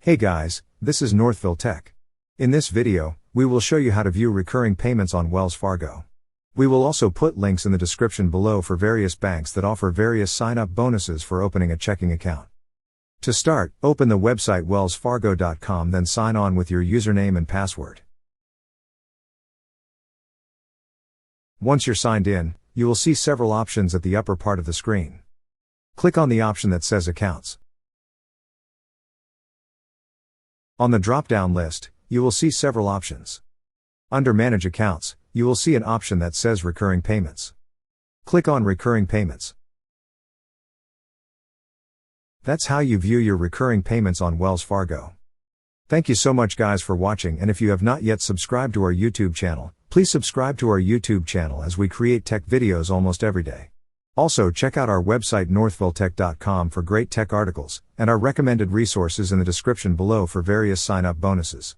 Hey guys, this is Northville Tech. In this video, we will show you how to view recurring payments on Wells Fargo. We will also put links in the description below for various banks that offer various sign-up bonuses for opening a checking account. To start, open the website wellsfargo.com, then sign on with your username and password. Once you're signed in, you will see several options at the upper part of the screen. Click on the option that says Accounts. On the drop-down list, you will see several options. Under Manage Accounts, you will see an option that says Recurring Payments. Click on Recurring Payments. That's how you view your recurring payments on Wells Fargo. Thank you so much guys for watching, and if you have not yet subscribed to our YouTube channel, please subscribe to our YouTube channel as we create tech videos almost every day. Also check out our website northvilletech.com for great tech articles, and our recommended resources in the description below for various sign-up bonuses.